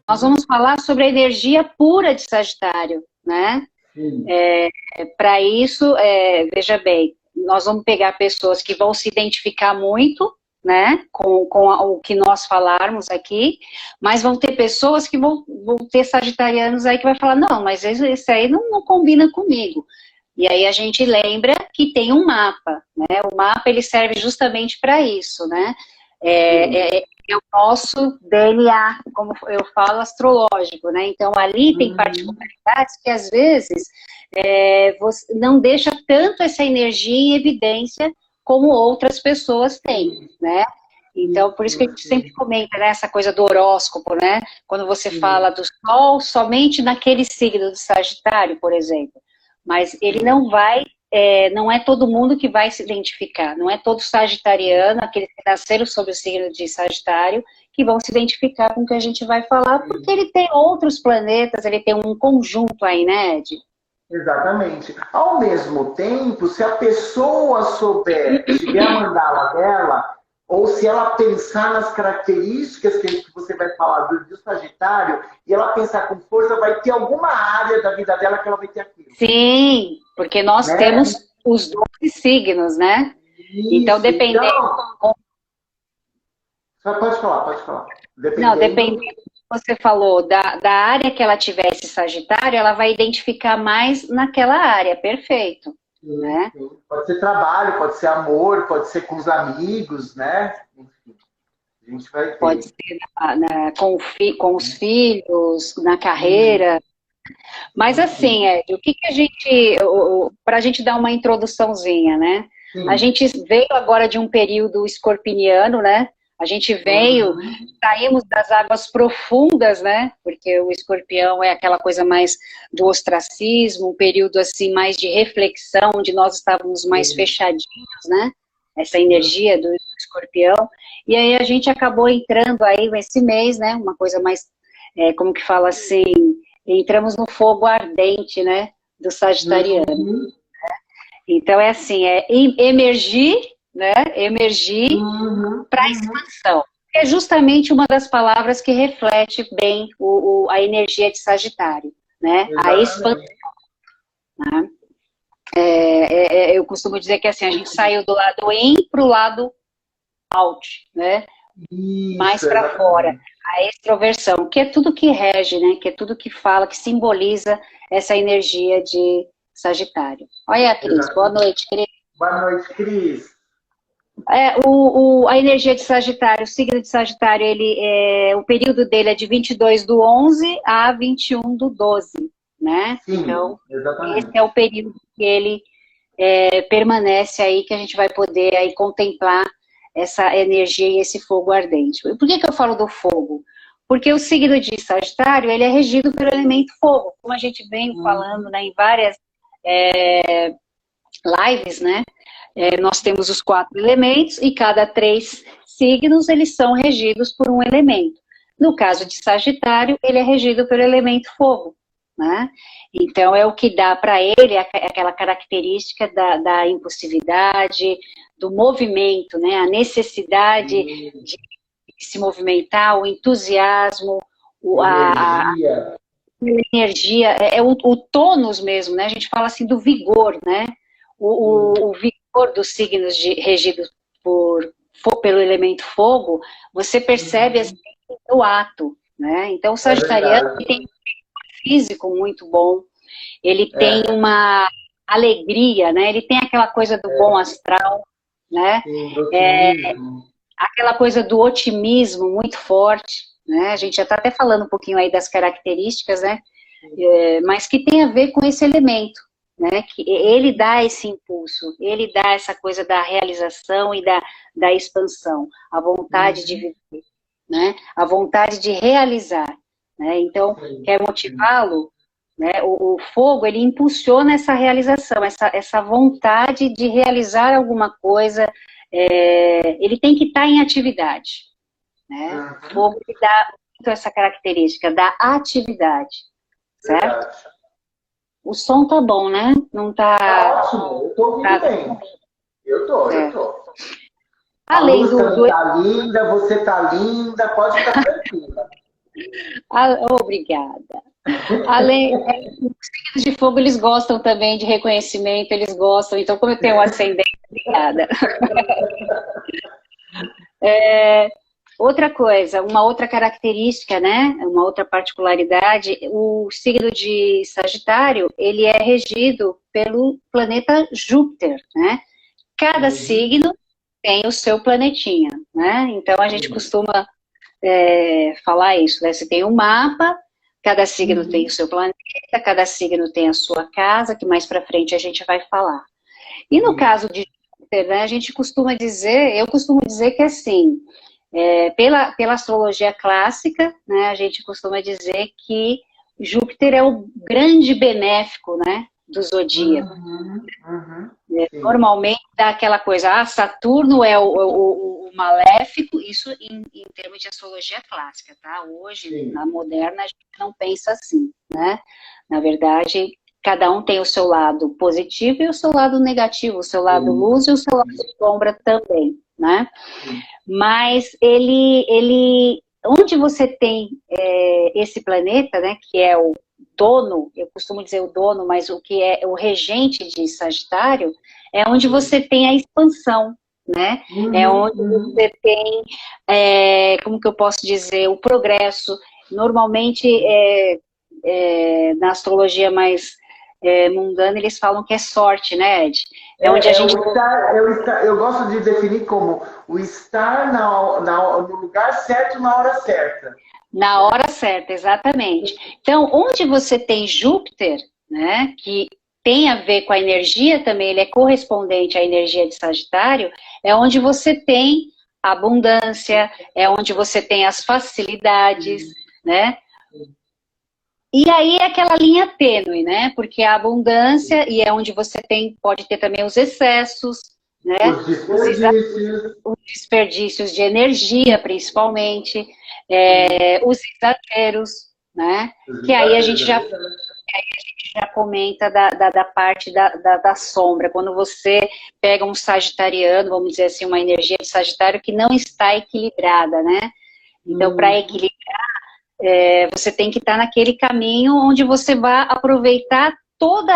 Nós vamos falar sobre a energia pura de Sagitário, né? Para isso, veja bem, nós vamos pegar pessoas que vão se identificar muito, né, com o que nós falarmos aqui, mas vão ter pessoas que vão ter sagitarianos aí que vai falar, não, mas esse aí não combina comigo. E aí a gente lembra que tem um mapa, né? O mapa ele serve justamente para isso, né? É o nosso DNA, como eu falo, astrológico, né? Então ali tem particularidades que às vezes você não deixa tanto essa energia em evidência como outras pessoas têm, né? Então, por isso que a gente sempre comenta, né, essa coisa do horóscopo, né? Quando você fala do Sol somente naquele signo do Sagitário, por exemplo. Mas ele não vai, não é todo mundo que vai se identificar, não é todo sagitariano, aqueles que nasceram sob o signo de Sagitário, que vão se identificar com o que a gente vai falar, porque ele tem outros planetas, ele tem um conjunto aí, né, Ed? Exatamente. Ao mesmo tempo, se a pessoa tiver a mandala dela, ou se ela pensar nas características que você vai falar do Sagitário, e ela pensar com força, vai ter alguma área da vida dela que ela vai ter aquilo. Sim, porque nós temos os 12 signos, né? Isso, então, dependendo... Pode falar. Não, dependendo do que você falou, da área que ela tivesse Sagitário, ela vai identificar mais naquela área, perfeito. Sim, né? Sim. Pode ser trabalho, pode ser amor, pode ser com os amigos, né? Enfim, a gente vai ter. Pode ser com os filhos, na carreira. Mas assim, Ed, o que a gente, para a gente dar uma introduçãozinha, né? Sim. A gente veio agora de um período escorpiniano, né? A gente veio, saímos das águas profundas, né? Porque o escorpião é aquela coisa mais do ostracismo, um período assim mais de reflexão, onde nós estávamos mais fechadinhos, né? Essa energia do escorpião. E aí a gente acabou entrando aí nesse mês, né? Uma coisa mais, como que fala assim, entramos no fogo ardente, né? Do sagitariano. Então é assim, emergir, né? Emergir para a expansão. É justamente uma das palavras que reflete bem a energia de Sagitário, né? Exatamente. A expansão. Né? Eu costumo dizer que assim, a gente saiu do lado in para o lado out, né? Isso, mais para fora. A extroversão, que é tudo que rege, né? Que é tudo que fala, que simboliza essa energia de Sagitário. Olha, Cris, boa noite, Cris. Boa noite, Cris. A energia de Sagitário, o signo de Sagitário, o período dele é de 22/11 a 21/12, né? Sim, então, exatamente. Esse é o período que ele permanece aí, que a gente vai poder aí contemplar essa energia e esse fogo ardente. Por que eu falo do fogo? Porque o signo de Sagitário, ele é regido pelo elemento fogo, como a gente vem falando, né, em várias lives, né? Nós temos os 4 elementos e cada 3 signos, eles são regidos por um elemento. No caso de Sagitário, ele é regido pelo elemento fogo, né? Então, é o que dá para ele aquela característica da impulsividade, do movimento, né? A necessidade de se movimentar, o entusiasmo, a energia, o tônus mesmo, né? A gente fala assim do vigor, né? O vigor dos signos regidos pelo elemento fogo, você percebe assim, no ato, né? Então, o sagitariano tem um físico muito bom, ele tem uma alegria, né? Ele tem aquela coisa do bom astral, né? Aquela coisa do otimismo muito forte, né? A gente já está até falando um pouquinho aí das características, né? Mas que tem a ver com esse elemento, né? Que ele dá esse impulso, ele dá essa coisa da realização e da expansão, a vontade de viver, né? A vontade de realizar, né? Então, quer motivá-lo, né? O fogo, ele impulsiona essa realização, essa vontade de realizar alguma coisa, ele tem que estar em atividade, né? O fogo ele dá muito essa característica da atividade, certo? O som tá bom, né? Não tá... Tá ótimo, eu tô ouvindo bem. Eu tô. A Além luz também tá linda, você tá linda, pode ficar tranquila. Obrigada. Além, os signos de fogo, eles gostam também de reconhecimento, eles gostam. Então, como eu tenho um ascendente, obrigada. Outra coisa, uma outra característica, né? Uma outra particularidade, o signo de Sagitário, ele é regido pelo planeta Júpiter, né? Cada signo tem o seu planetinha, né? Então, a gente costuma falar isso, né? Você tem um mapa, cada signo tem o seu planeta, cada signo tem a sua casa, que mais para frente a gente vai falar. E no caso de Júpiter, né, a gente costuma dizer, eu costumo dizer que assim, pela astrologia clássica, né, a gente costuma dizer que Júpiter é o grande benéfico, né, do zodíaco. Normalmente dá aquela coisa, Saturno é o maléfico, isso em termos de astrologia clássica, tá? Hoje, na moderna, a gente não pensa assim, né? Na verdade, cada um tem o seu lado positivo e o seu lado negativo, o seu lado luz e o seu lado sombra também, né? Mas onde você tem esse planeta, né, que é o dono, eu costumo dizer o dono, mas o que é o regente de Sagitário, é onde você tem a expansão, né? É onde você tem, como que eu posso dizer, o progresso. Normalmente, na astrologia mais mundana, eles falam que é sorte, né, Ed? É onde a gente... eu gosto de definir como o estar no lugar certo na hora certa. Na hora certa, exatamente. Então, onde você tem Júpiter, né, que tem a ver com a energia também, ele é correspondente à energia de Sagitário, é onde você tem a abundância, é onde você tem as facilidades, né? E aí é aquela linha tênue, né? Porque a abundância, e é onde você pode ter também os excessos, né? Os desperdícios de energia, principalmente, os exageros, né? Que aí a gente já comenta da parte da sombra, quando você pega um sagitariano, vamos dizer assim, uma energia de Sagitário que não está equilibrada, né? Então, para equilibrar, você tem que estar naquele caminho onde você vai aproveitar toda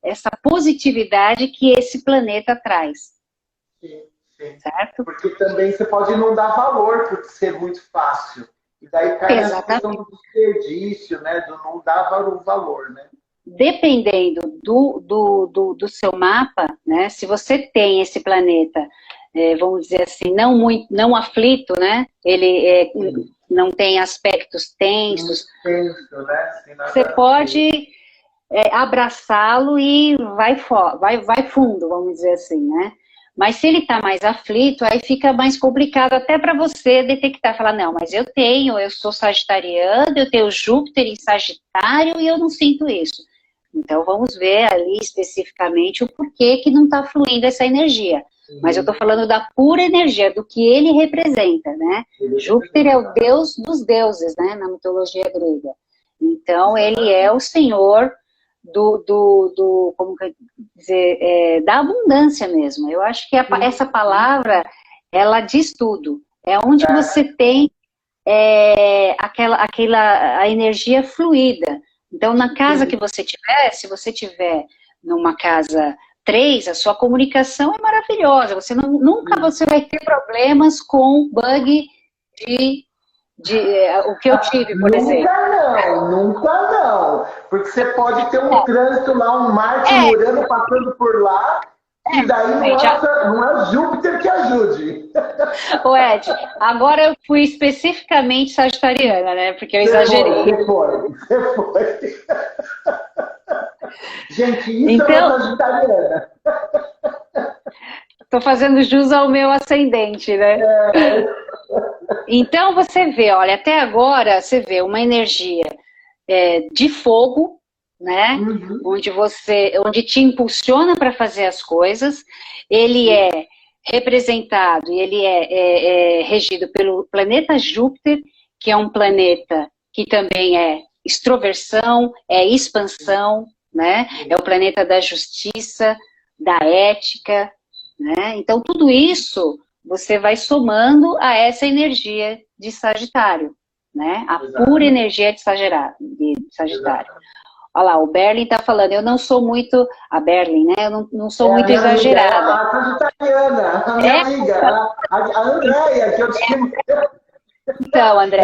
essa positividade que esse planeta traz. Sim. Certo? Porque também você pode não dar valor por ser muito fácil. E daí cai na questão do desperdício, né? Do não dar valor, né? Dependendo do seu mapa, né? Se você tem esse planeta, vamos dizer assim, não aflito, né? Ele não tem aspectos tensos. Tenso, né? Você pode abraçá-lo e vai fundo, vamos dizer assim, né? Mas se ele está mais aflito, aí fica mais complicado até para você detectar, falar, não, mas eu sou sagitariano, eu tenho Júpiter em Sagitário e eu não sinto isso. Então vamos ver ali especificamente o porquê que não está fluindo essa energia. Mas eu estou falando da pura energia, do que ele representa, né? Júpiter é o deus dos deuses, né, na mitologia grega. Então ele é o senhor como dizer, da abundância mesmo. Eu acho que essa palavra, ela diz tudo. É onde você tem a energia fluida. Então, na casa que você tiver, se você tiver numa casa 3, a sua comunicação é maravilhosa. Você nunca você vai ter problemas com bug o que eu tive, por exemplo. Nunca não. Porque você pode ter um trânsito lá, um Marte morando, passando por lá, e daí não é Júpiter que ajude. Ô Ed, agora eu fui especificamente sagitariana, né? Porque eu exagerei. Você foi. Gente, isso é uma sagitariana. Estou fazendo jus ao meu ascendente, né? Então você vê, olha, até agora você vê uma energia de fogo, né? Onde te impulsiona para fazer as coisas. Ele é representado e ele é regido pelo planeta Júpiter, que é um planeta que também é extroversão, é expansão, né? É o planeta da justiça, da ética, né? Então, tudo isso você vai somando a essa energia de Sagitário, né? A pura energia de Sagitário. Olha lá, o Berlin está falando, eu não sou muito, a Berlin, né? Eu não sou muito exagerada. A sagitariana, a minha amiga, a Andréia, que eu tinha... Então, André,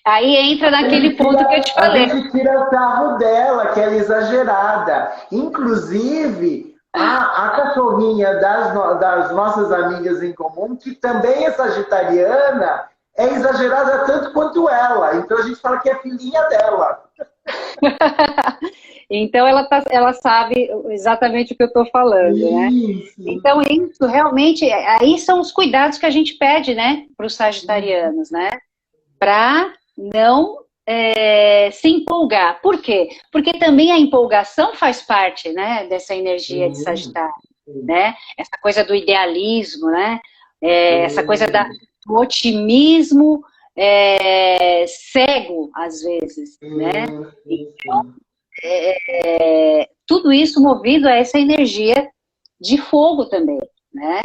aí entra naquele ponto que eu te falei. A gente tira o carro dela, que ela é exagerada. Inclusive, a cachorrinha das nossas amigas em comum, que também é sagitariana, é exagerada tanto quanto ela. Então a gente fala que é filhinha dela. Então ela sabe exatamente o que eu estou falando, né? Então isso realmente, aí são os cuidados que a gente pede, né, para os sagitarianos, né? Para não se empolgar. Por quê? Porque também a empolgação faz parte, né, dessa energia de Sagitário, né? Essa coisa do idealismo, né? Essa coisa do otimismo cego, às vezes, né? Então, tudo isso movido a essa energia de fogo também, né?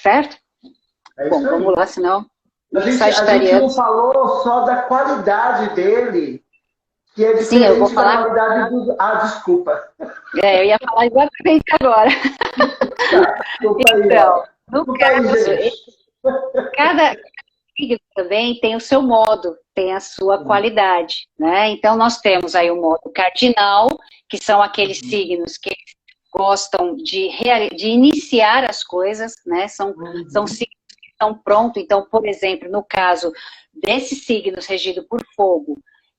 Certo? Bom, vamos lá, senão... A gente não falou só da qualidade dele, que é diferente. Sim, eu vou falar... da qualidade do... desculpa. Eu ia falar exatamente agora. Então, no caso, cada signo também tem o seu modo, tem a sua qualidade, né? Então, nós temos aí o modo cardinal, que são aqueles signos que gostam de iniciar as coisas, né? São signos que estão prontos. Então, por exemplo, no caso desses signos regidos por fogo,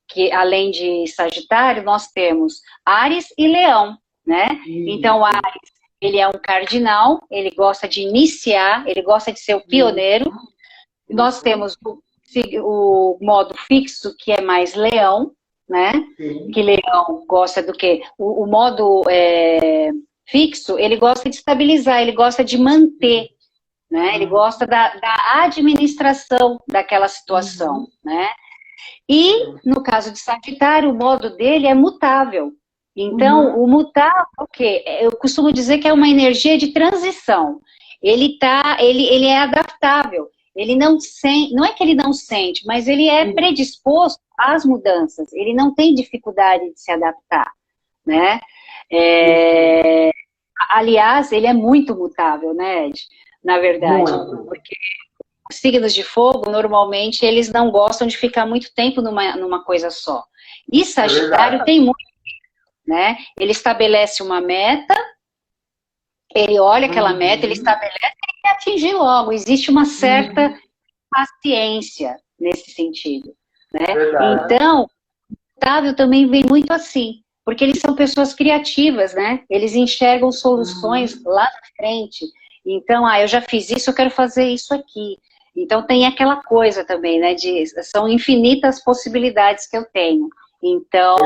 que além de Sagitário, nós temos Áries e Leão, né? Então, Áries, ele é um cardinal, ele gosta de iniciar, ele gosta de ser o pioneiro. Nós temos o modo fixo, que é mais Leão, né? Que Leão gosta do quê? O modo fixo, ele gosta de estabilizar, ele gosta de manter, né? Ele gosta da administração daquela situação, né? E, no caso de Sagitário, o modo dele é mutável. Então, o mutável, o quê? Eu costumo dizer que é uma energia de transição. Ele é adaptável. Ele não é que ele não sente, mas ele é predisposto às mudanças. Ele não tem dificuldade de se adaptar, né? Aliás, ele é muito mutável, né, Ed? Na verdade, porque os signos de fogo, normalmente, eles não gostam de ficar muito tempo numa coisa só. E Sagitário tem muito, né? Ele estabelece uma meta, ele olha aquela meta, ele estabelece e quer atingir logo. Existe uma certa paciência nesse sentido, né? Então, o Otávio também vem muito assim, porque eles são pessoas criativas, né? Eles enxergam soluções lá na frente. Então, eu já fiz isso, eu quero fazer isso aqui. Então, tem aquela coisa também, né? São infinitas possibilidades que eu tenho. Então,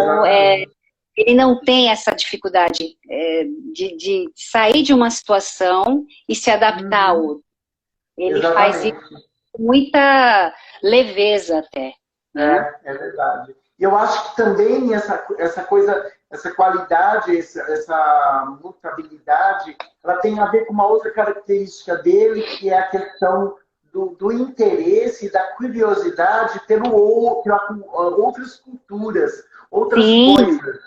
ele não tem essa dificuldade de sair de uma situação e se adaptar a outra. Ele faz isso com muita leveza até. Né? É verdade. E eu acho que também essa coisa, essa qualidade, essa mutabilidade, ela tem a ver com uma outra característica dele, que é a questão do interesse e da curiosidade pelo outro, outras culturas, outras coisas.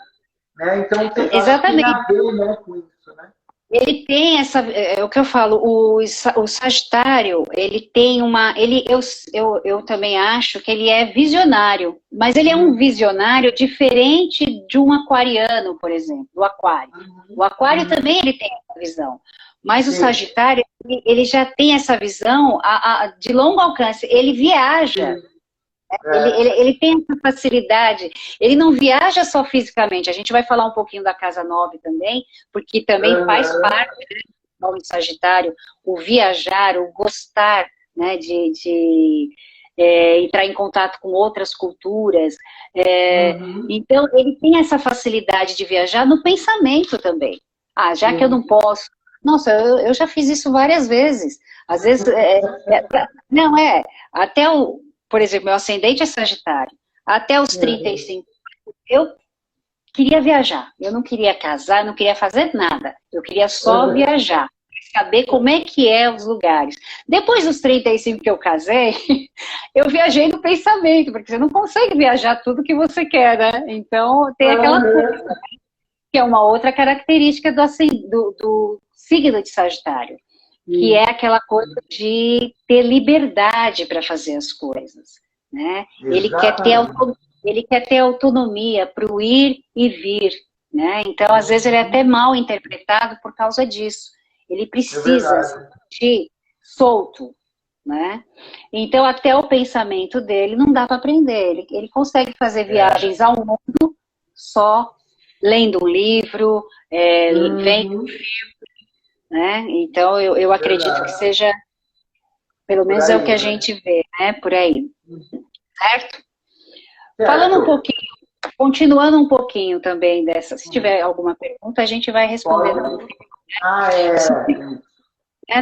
Né? Então, tem a ver, né, com isso, né? Ele tem o que eu falo, o Sagitário, ele tem eu também acho que ele é visionário, mas ele é um visionário diferente de um aquariano, por exemplo, do aquário. O aquário também ele tem essa visão, mas o Sagitário, ele já tem essa visão de longo alcance, ele viaja. Ele tem essa facilidade, ele não viaja só fisicamente, a gente vai falar um pouquinho da Casa 9 também, porque também faz parte do nome de Sagitário, o viajar, o gostar, né, de entrar em contato com outras culturas, então ele tem essa facilidade de viajar no pensamento também. Já que eu não posso, nossa, eu já fiz isso várias vezes, às vezes, até por exemplo, meu ascendente é Sagitário. Até os 35, eu queria viajar. Eu não queria casar, não queria fazer nada. Eu queria só viajar, saber como é que é os lugares. Depois dos 35 que eu casei, eu viajei no pensamento, porque você não consegue viajar tudo que você quer, né? Então, tem aquela coisa, que é uma outra característica do signo de Sagitário, que é aquela coisa de ter liberdade para fazer as coisas, né? Ele quer ter autonomia para o ir e vir, né? Então, às vezes, ele é até mal interpretado por causa disso. Ele precisa se sentir solto, né? Então, até o pensamento dele não dá para aprender. Ele consegue fazer viagens ao mundo só lendo um livro, vendo um filme, né? Então, eu acredito que seja, pelo menos é o que a gente vê, né? Por aí. Certo? Falando um pouquinho, continuando um pouquinho também dessa, se tiver alguma pergunta, a gente vai respondendo.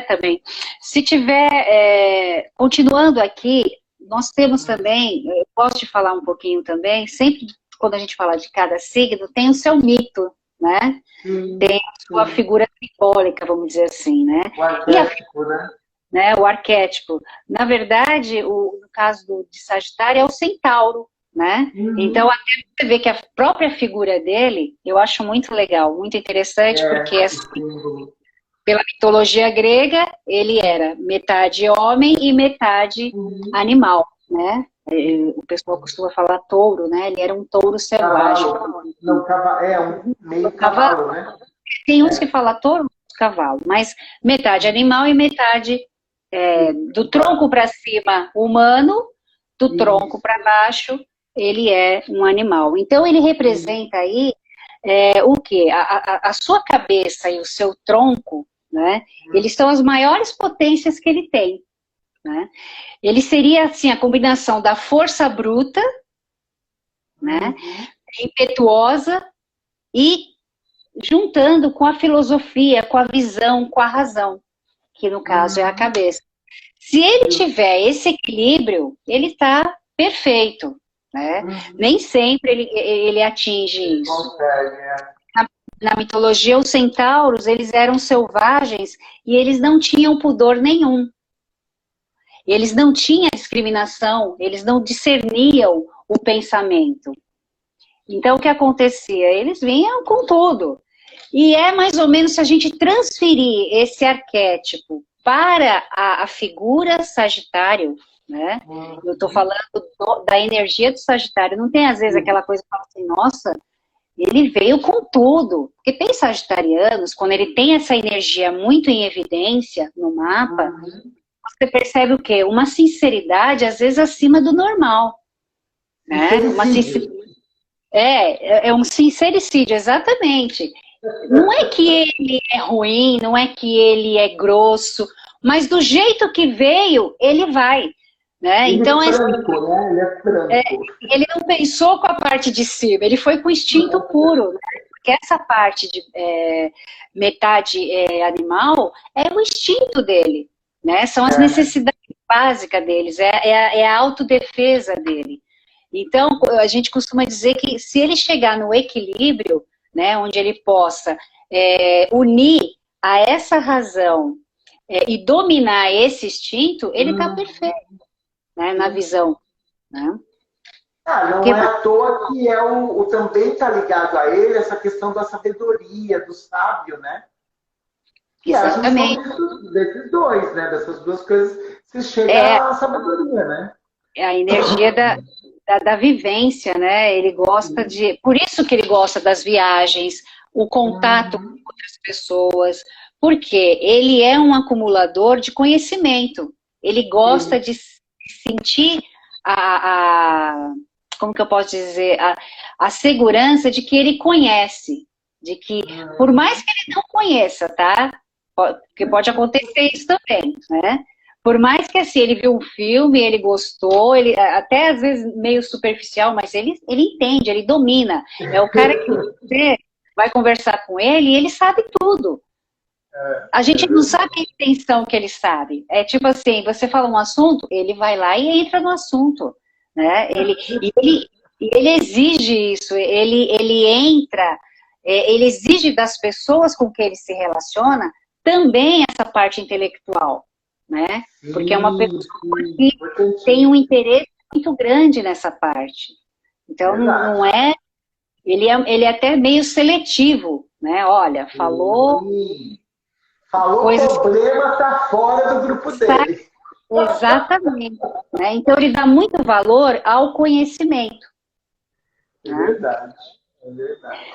Também. Se tiver, continuando aqui, nós temos também, eu posso te falar um pouquinho também, sempre quando a gente fala de cada signo, tem o seu mito, né? Tem a sua figura simbólica, vamos dizer assim, né? O arquétipo, né? O arquétipo. Na verdade, no caso de Sagitário, é o centauro, né? Então, até você vê que a própria figura dele, eu acho muito legal, muito interessante, porque assim, pela mitologia grega, ele era metade homem e metade animal, né? O pessoal costuma falar touro, né? Ele era um touro selvagem. Meio cavalo, né? Tem uns que falam touro, cavalo, mas metade animal e metade do tronco para cima humano, do tronco para baixo ele é um animal. Então ele representa aí o quê? A sua cabeça e o seu tronco, né? Eles são as maiores potências que ele tem, né? Ele seria assim a combinação da força bruta, né? Impetuosa e juntando com a filosofia, com a visão, com a razão, que no caso é a cabeça. Se ele tiver esse equilíbrio, ele está perfeito, né? Nem sempre ele atinge isso. Na mitologia, os centauros, eles eram selvagens e eles não tinham pudor nenhum. Eles não tinham discriminação, eles não discerniam o pensamento. Então, o que acontecia? Eles vinham com tudo. E é mais ou menos se a gente transferir esse arquétipo para a figura Sagitário, né? Eu estou falando da energia do Sagitário. Não tem, às vezes, aquela coisa que fala assim, nossa, ele veio com tudo. Porque tem sagitarianos, quando ele tem essa energia muito em evidência no mapa, você percebe o quê? Uma sinceridade, às vezes, acima do normal. Né? É um sincericídio, exatamente. Não é que ele é ruim, não é que ele é grosso, mas do jeito que veio, ele vai. Né? Então, é franco, né? Ele é franco. Ele não pensou com a parte de cima, ele foi com o instinto puro. Né? Porque essa parte de metade animal é o instinto dele. Né? São as necessidades básicas deles, é a autodefesa dele. Então, a gente costuma dizer que se ele chegar no equilíbrio, né, onde ele possa unir a essa razão e dominar esse instinto, ele está perfeito, né, na visão. Né? Não é à toa que também está ligado a ele essa questão da sabedoria, do sábio, né? Que exatamente. A junção desses dois, né? Dessas duas coisas, se chega à sabedoria, né? É a energia da vivência, né? Ele gosta de... Por isso que ele gosta das viagens, o contato com outras pessoas, porque ele é um acumulador de conhecimento. Ele gosta de sentir como que eu posso dizer? A segurança de que ele conhece. De que, por mais que ele não conheça, tá? Porque pode acontecer isso também, né? Por mais que assim, ele viu um filme, ele gostou, ele até às vezes meio superficial, mas ele entende, ele domina. É o cara que você vai conversar com ele e ele sabe tudo. A gente não sabe a intenção que ele sabe. É tipo assim, você fala um assunto, ele vai lá e entra no assunto. Né? E ele exige isso, ele entra, ele exige das pessoas com que ele se relaciona também essa parte intelectual, né? Porque é uma pessoa que tem um interesse muito grande nessa parte. Então, não é... Ele é até meio seletivo, né? Olha, falou... Falou coisas... problema, tá fora do grupo dele. Exatamente. Né? Então, ele dá muito valor ao conhecimento. É verdade. É verdade.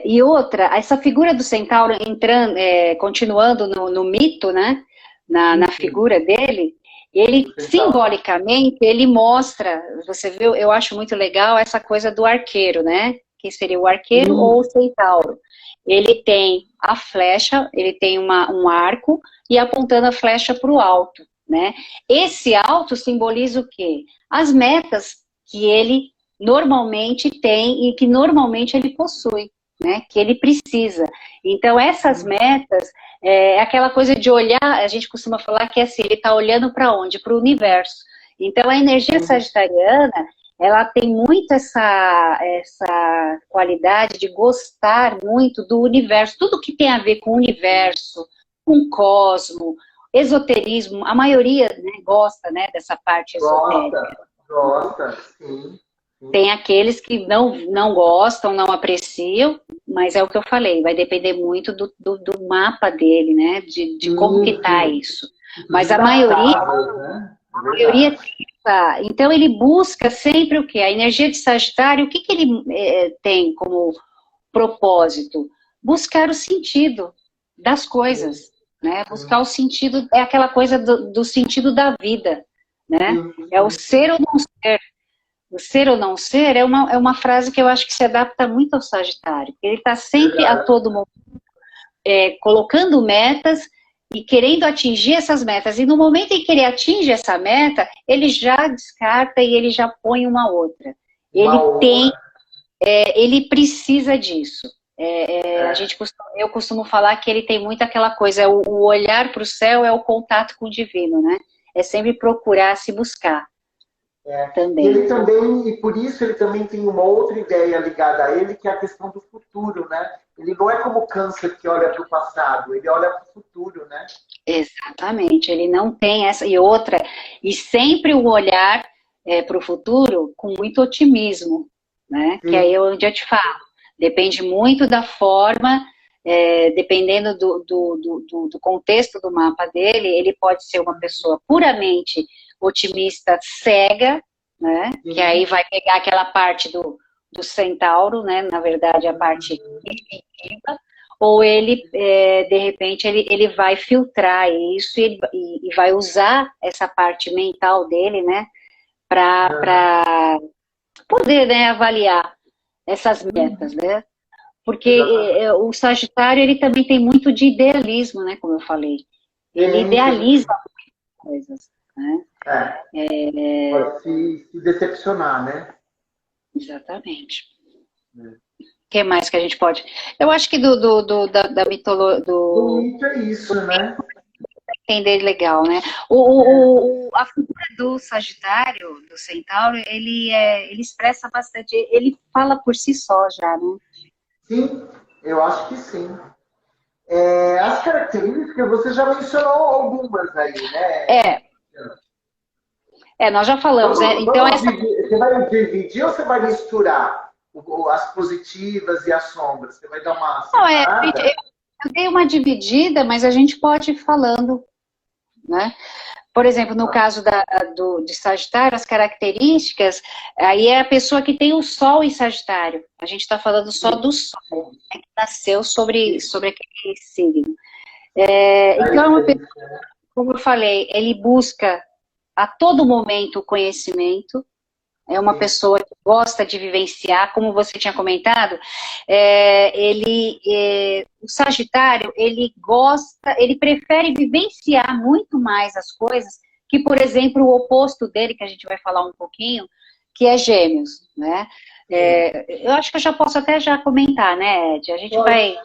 E outra, essa figura do centauro entrando, continuando no mito, né? Na figura dele, ele simbolicamente, ele mostra, você viu, eu acho muito legal essa coisa do arqueiro, né? Que seria o arqueiro ou o centauro. Ele tem a flecha, ele tem um arco e apontando a flecha para o alto, né? Esse alto simboliza o quê? As metas que ele normalmente tem e que normalmente ele possui, né? Que ele precisa. Então, essas metas, é aquela coisa de olhar, a gente costuma falar que é assim, ele está olhando para onde? Para o universo. Então, a energia sagitariana, ela tem muito essa qualidade de gostar muito do universo, tudo que tem a ver com o universo, com o cosmo, esoterismo, a maioria, né, gosta, né, dessa parte esotérica. Gosta, sim. Tem aqueles que não gostam, não apreciam, mas é o que eu falei, vai depender muito do mapa dele, né? De como que tá isso. Mas a maioria... A maioria então ele busca sempre o quê? A energia de Sagitário, o que ele tem como propósito? Buscar o sentido das coisas, né? Buscar o sentido, é aquela coisa do sentido da vida, né? É o ser ou não ser. O ser ou não ser é uma frase que eu acho que se adapta muito ao Sagitário. Ele está sempre a todo momento colocando metas e querendo atingir essas metas. E no momento em que ele atinge essa meta, ele já descarta e ele já põe uma outra. Ele precisa disso. Eu costumo falar que ele tem muito aquela coisa, o olhar para o céu é o contato com o divino, né? É sempre procurar se buscar. Também. E por isso ele também tem uma outra ideia ligada a ele, que é a questão do futuro, né? Ele não é como o Câncer que olha para o passado, ele olha para o futuro, né? Exatamente, ele não tem essa e outra, e sempre o olhar para o futuro com muito otimismo, né? Que aí é onde eu te falo, depende muito da forma, dependendo do contexto do mapa dele, ele pode ser uma pessoa puramente otimista cega, né? Que aí vai pegar aquela parte do centauro, né? Na verdade, a parte intuitiva, ou ele, de repente, ele vai filtrar isso e vai usar essa parte mental dele, né? Para poder, né, avaliar essas metas, né? Porque o Sagitário, ele também tem muito de idealismo, né? Como eu falei. Ele idealiza coisas, né? Pode se decepcionar, né? Exatamente. O que mais que a gente pode... Eu acho que da mitologia... Do mito é isso, né? Entender legal, né? A figura do Sagitário, do Centauro, ele expressa bastante... Ele fala por si só já, né? Sim, eu acho que sim. As características, você já mencionou algumas aí, né? Nós já falamos, né? Então, você vai dividir ou você vai misturar as positivas e as sombras? Você vai dar uma separada? Eu dei uma dividida, mas a gente pode ir falando, né? Por exemplo, no caso de Sagitário, as características, aí é a pessoa que tem o Sol em Sagitário. A gente está falando só do Sol, né, que nasceu sobre aquele signo. Então, é uma pessoa, como eu falei, ele busca a todo momento o conhecimento, é uma pessoa que gosta de vivenciar, como você tinha comentado, o Sagitário, ele prefere vivenciar muito mais as coisas que, por exemplo, o oposto dele, que a gente vai falar um pouquinho, que é Gêmeos, né? Eu acho que eu já posso até já comentar, né, Ed? A gente vai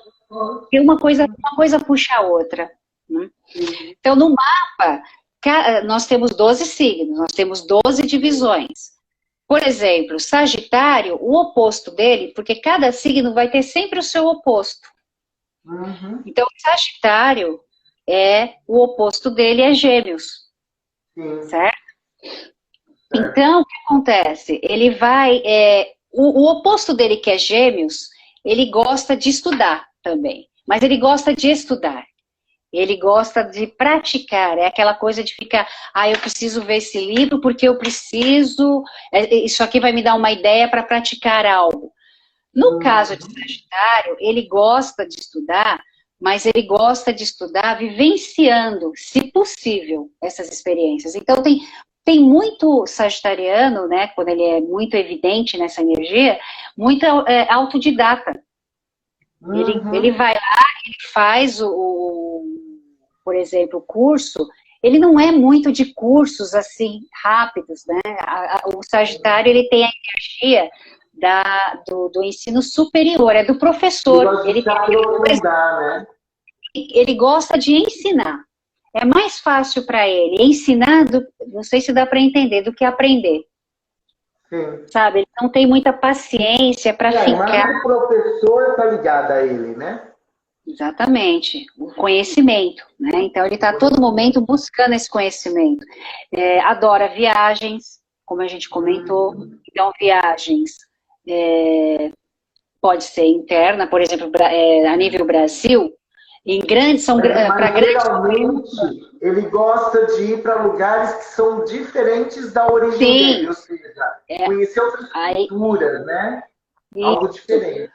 ter uma coisa puxa a outra, né? Então, no mapa, nós temos 12 signos, nós temos 12 divisões. Por exemplo, Sagitário, o oposto dele, porque cada signo vai ter sempre o seu oposto. Então, Sagitário o oposto dele é Gêmeos, certo? Então, o que acontece? Ele vai, o oposto dele que é Gêmeos, ele gosta de estudar também, mas ele gosta de estudar. Ele gosta de praticar, é aquela coisa de ficar, eu preciso ver esse livro porque eu preciso, isso aqui vai me dar uma ideia para praticar algo. No caso de Sagitário, ele gosta de estudar, mas ele gosta de estudar vivenciando, se possível, essas experiências. Então, tem muito sagitariano, né, quando ele é muito evidente nessa energia, muito autodidata. Ele vai lá, ele faz por exemplo, o curso, ele não é muito de cursos assim, rápidos, né? O Sagitário, ele tem a energia do ensino superior, é do professor. Ele gosta de ensinar. É mais fácil para ele ensinar, não sei se dá para entender, do que aprender. Sim. Sabe, ele não tem muita paciência para ficar... Mas o professor está ligado a ele, né? Exatamente, o conhecimento, né? Então ele está a todo momento buscando esse conhecimento. Adora viagens, como a gente comentou. Então, viagens pode ser interna, por exemplo, a nível Brasil, para grandes... Geralmente, ele gosta de ir para lugares que são diferentes da origem dele, ou seja, conhecer outras culturas, né? Algo diferente.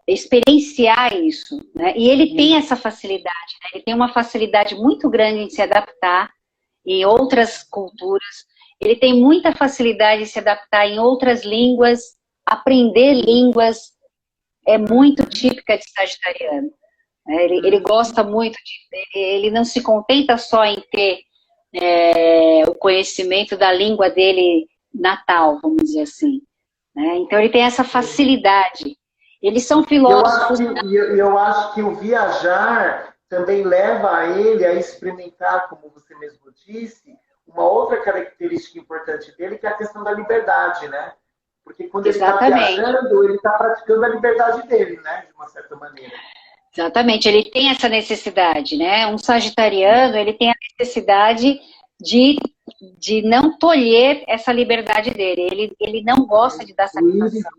Experienciar isso, né? E ele tem essa facilidade, né? Ele tem uma facilidade muito grande em se adaptar em outras culturas, ele tem muita facilidade em se adaptar em outras línguas, aprender línguas é muito típica de sagitariano. Ele gosta muito ele não se contenta só em ter o conhecimento da língua dele natal, vamos dizer assim, né? Então ele tem essa facilidade. Eles são filósofos. Eu acho que o viajar também leva ele a experimentar, como você mesmo disse, uma outra característica importante dele, que é a questão da liberdade, né? Porque quando ele está viajando, ele está praticando a liberdade dele, né? De uma certa maneira. Exatamente, ele tem essa necessidade, né? Um sagitariano, ele tem a necessidade de não tolher essa liberdade dele. Ele não gosta de dar satisfação.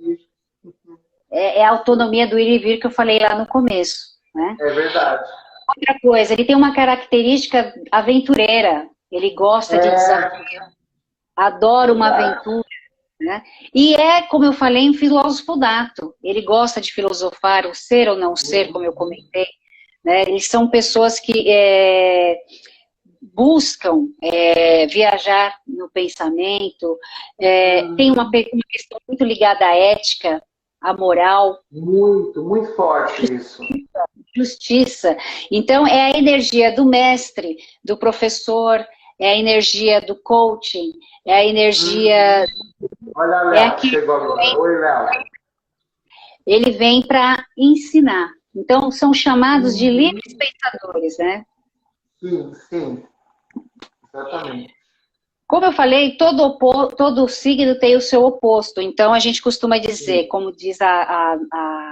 É a autonomia do ir e vir que eu falei lá no começo, né? É verdade. Outra coisa, ele tem uma característica aventureira. Ele gosta de desafio. Adora uma aventura. Né? E como eu falei, um filósofo nato. Ele gosta de filosofar, o ser ou não ser, como eu comentei. Né? Eles são pessoas que buscam viajar no pensamento, tem uma questão muito ligada à ética, à moral. Muito forte isso. Justiça. Então, é a energia do mestre, do professor, é a energia do coaching, é a energia... Olha, Léo, chegou agora. Oi, Léo. Ele vem para ensinar. Então, são chamados de livres pensadores, né? Sim. Exatamente. Como eu falei, todo signo tem o seu oposto. Então, a gente costuma dizer, como diz a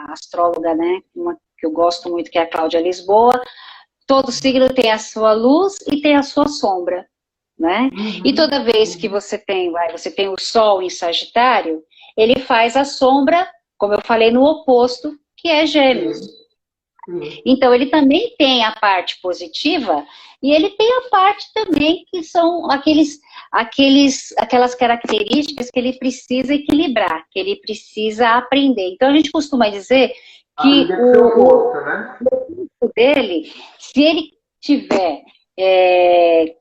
astróloga, né? Uma que eu gosto muito, que é a Cláudia Lisboa, todo signo tem a sua luz e tem a sua sombra. Né? E toda vez que você tem o Sol em Sagitário, ele faz a sombra, como eu falei, no oposto, que é Gêmeos. Então, ele também tem a parte positiva e ele tem a parte também que são aquelas características que ele precisa equilibrar, que ele precisa aprender. Então, a gente costuma dizer que o dele, se ele tiver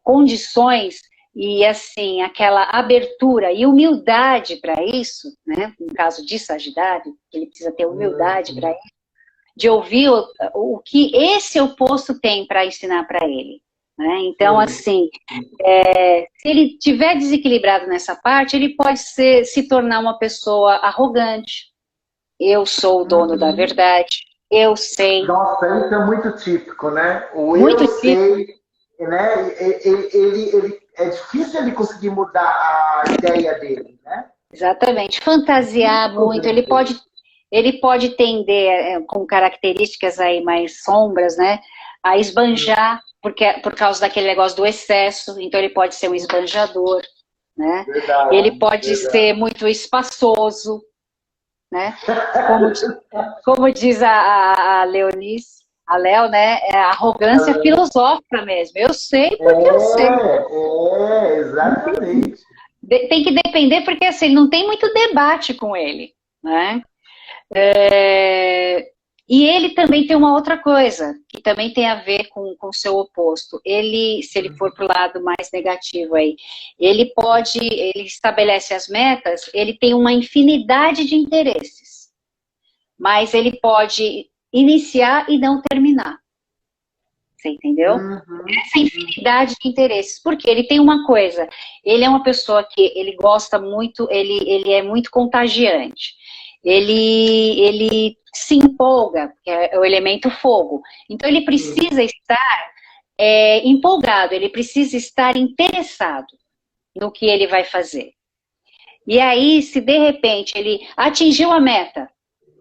condições e assim, aquela abertura e humildade para isso, né? No caso de Sagitário, ele precisa ter humildade para isso, de ouvir o que esse oposto tem para ensinar para ele. Né? Então, assim, se ele estiver desequilibrado nessa parte, ele pode se tornar uma pessoa arrogante. Eu sou o dono da verdade, eu sei. Nossa, isso é muito típico, né? O muito eu típico. Sei, né? Ele é difícil ele conseguir mudar a ideia dele, né? Exatamente. Fantasiar muito, ele pode tender, com características aí mais sombras, né? A esbanjar, porque, por causa daquele negócio do excesso, então ele pode ser um esbanjador, né? Verdade, Ele pode ser muito espaçoso, né? Como diz a Leonice, a Léo, né? É a arrogância filosófica mesmo. Eu sei porque eu sei. Exatamente. Tem que depender, porque assim, não tem muito debate com ele, né? E ele também tem uma outra coisa, que também tem a ver com o seu oposto. Ele, se ele for para o lado mais negativo aí, ele estabelece as metas, ele tem uma infinidade de interesses, mas ele pode iniciar e não terminar. Você entendeu? Essa infinidade de interesses. Porque ele tem uma coisa, ele é uma pessoa que ele gosta muito, ele é muito contagiante. Ele se empolga, que é o elemento fogo. Então ele precisa estar empolgado, ele precisa estar interessado no que ele vai fazer. E aí, se de repente ele atingiu a meta,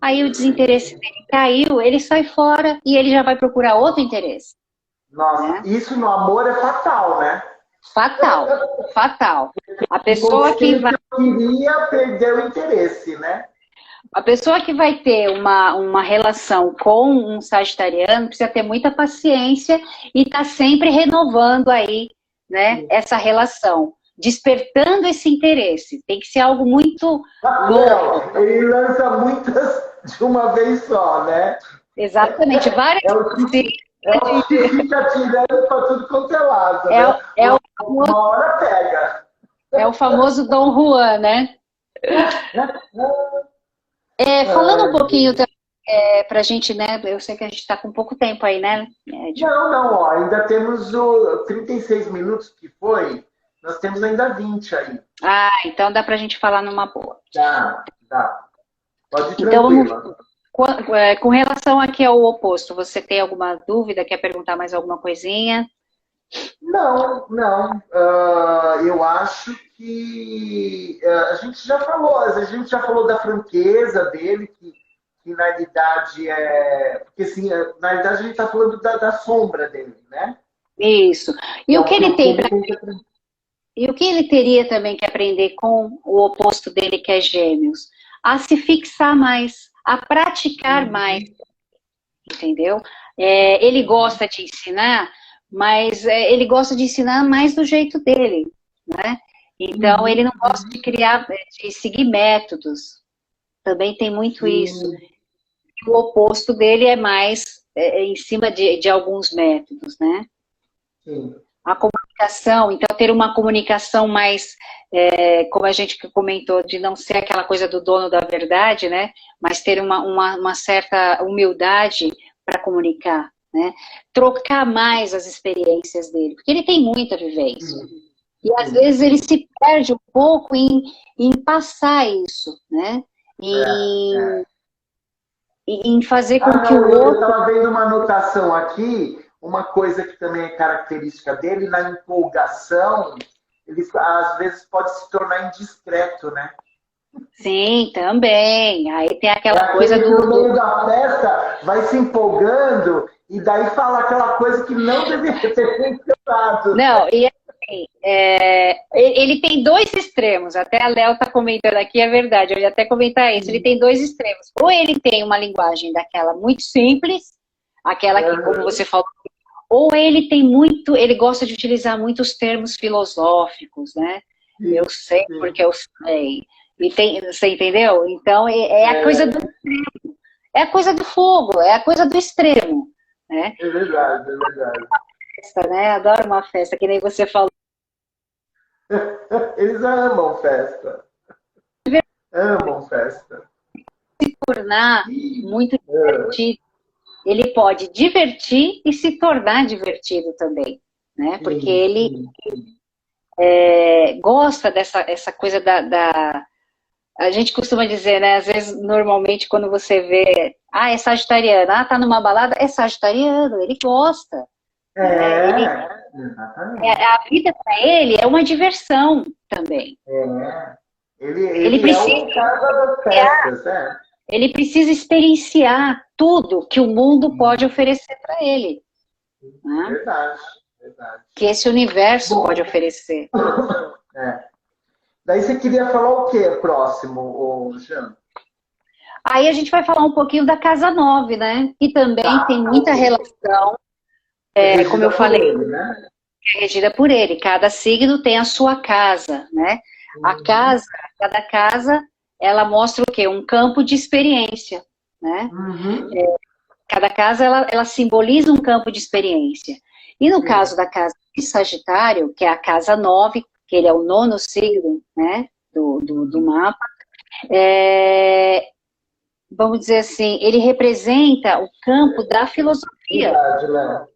aí o desinteresse dele caiu, ele sai fora e ele já vai procurar outro interesse. Nossa, isso no amor é fatal, né? Fatal, fatal. A pessoa que vai... queria perder o interesse, né? A pessoa que vai ter uma relação com um sagitariano precisa ter muita paciência e tá sempre renovando aí, né, essa relação, despertando esse interesse. Tem que ser algo muito louco. Ele lança muitas de uma vez só, né? Exatamente, várias que fica tirando para tudo quanto é lado, né? Uma hora pega. É o famoso Dom Juan, né? Falando um pouquinho pra gente, né? Eu sei que a gente está com pouco tempo aí, né? Não, ó, ainda temos 36 minutos que foi, nós temos ainda 20 aí. Ah, então dá pra gente falar numa boa. Dá. Pode ir tranquila. Então, com relação aqui ao oposto, você tem alguma dúvida? Quer perguntar mais alguma coisinha? Não. Eu acho que a gente já falou da franqueza dele, que na realidade porque assim, na realidade a gente está falando da sombra dele, né? Isso. E o que ele tem E o que ele teria também que aprender com o oposto dele, que é Gêmeos? A se fixar mais, a praticar mais, entendeu? Ele gosta de ensinar, mas ele gosta de ensinar mais do jeito dele, né? Então, ele não gosta de seguir métodos. Também tem muito isso. O oposto dele é mais em cima de alguns métodos, né? Sim. A comunicação, então ter uma comunicação mais, como a gente comentou, de não ser aquela coisa do dono da verdade, né? Mas ter uma certa humildade para comunicar, né? Trocar mais as experiências dele, porque ele tem muita vivência. E às vezes ele se perde um pouco em passar isso, né? Em fazer com que o outro... Eu estava vendo uma anotação aqui, uma coisa que também é característica dele, na empolgação, ele às vezes pode se tornar indiscreto, né? Sim, também. Aí tem aquela coisa do... No meio da festa, vai se empolgando e daí fala aquela coisa que não deveria ter mencionado. Não, e assim, ele tem dois extremos. Até a Léo está comentando aqui, é verdade, eu ia até comentar isso. Ele tem dois extremos. Ou ele tem uma linguagem daquela muito simples, aquela que, como você falou, ou ele gosta de utilizar muitos termos filosóficos, né? Eu sei porque eu sei. Você entendeu? Então, a coisa do extremo. É a coisa do fogo, é a coisa do extremo. Né? É verdade. Festa, né? Adoro uma festa, que nem você falou. Eles amam festa. Amam festa. Se tornar muito divertido. Ele pode divertir e se tornar divertido também, né? Porque ele gosta dessa coisa da... A gente costuma dizer, né? Às vezes, normalmente, quando você vê... é sagitariano. Tá numa balada, é sagitariano. Ele gosta. Exatamente. A vida para ele é uma diversão também. Ele precisa, é o cara das festas, ele precisa experienciar tudo que o mundo pode oferecer para ele. Né? Verdade, verdade. Que esse universo pode oferecer. Daí você queria falar o que próximo, Jean? Aí a gente vai falar um pouquinho da Casa 9, né? Que também tem muita relação, como eu falei, ele, né? é regida por ele. Cada signo tem a sua casa, né? Cada casa, ela mostra o quê? Um campo de experiência, né? Cada casa, ela simboliza um campo de experiência. E no caso da casa de Sagitário, que é a Casa 9, que ele é o 9º signo, né? Do mapa, vamos dizer assim, ele representa o campo da filosofia. Verdade, Léo.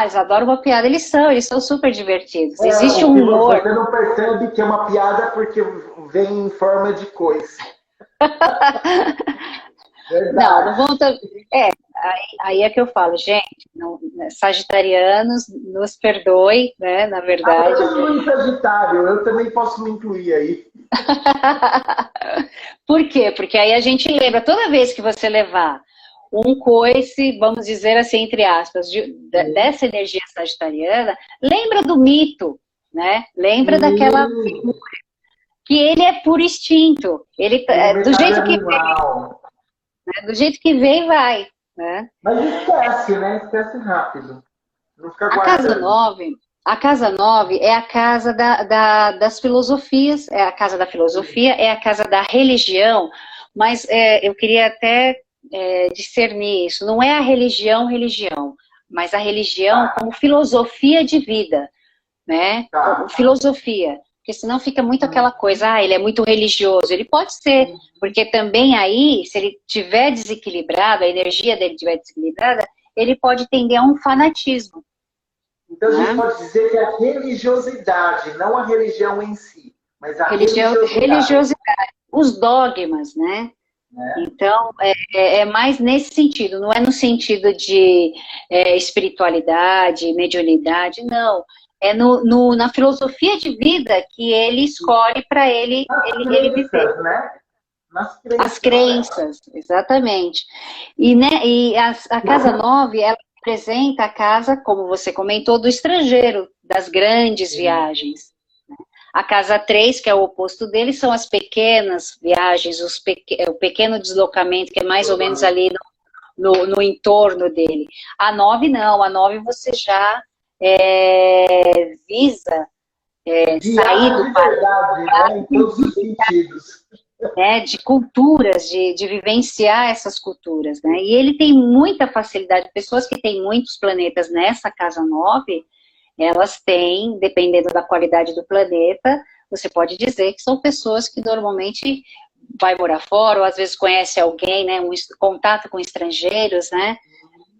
Eles adoram uma piada. Eles são super divertidos. Existe um humor. Você não percebe que é uma piada porque vem em forma de coisa. Não vão... Aí é que eu falo, gente, não, sagitarianos, nos perdoe, né, na verdade. Eu sou Sagitário, eu também posso me incluir aí. Por quê? Porque aí a gente lembra, toda vez que você levar um coice, vamos dizer assim, entre aspas, dessa energia sagitariana, lembra do mito, né? Lembra daquela figura, que ele é por instinto. Ele, do jeito que veio, né? Do jeito que vem, vai. Né? Mas esquece, né? Esquece rápido. Não fica a Casa 9 é a casa das filosofias, é a casa da filosofia, é a casa da religião, mas eu queria até discernir isso. Não é a religião, mas a religião como filosofia de vida, né? Filosofia. Porque senão fica muito aquela coisa, ele é muito religioso. Ele pode ser, porque também aí, se ele estiver desequilibrado, a energia dele estiver desequilibrada, ele pode tender a um fanatismo. Então a gente pode dizer que a religiosidade, não a religião em si, mas a religiosidade. Os dogmas, né? Então, é mais nesse sentido, não é no sentido de espiritualidade, mediunidade, não. É na filosofia de vida que ele escolhe para ele viver. Né? As crenças, exatamente. E a Casa 9, ela representa a casa, como você comentou, do estrangeiro, das grandes viagens. A Casa 3, que é o oposto dele, são as pequenas viagens, o pequeno deslocamento, que é mais ou menos ali no entorno dele. A 9 não, a 9 você já visa sair do verdade, né? Em todos os sentidos. De culturas, de vivenciar essas culturas, né? E ele tem muita facilidade. Pessoas que têm muitos planetas nessa Casa 9, elas têm, dependendo da qualidade do planeta, você pode dizer que são pessoas que normalmente vai morar fora, ou às vezes conhece alguém, né? Contato com estrangeiros, né?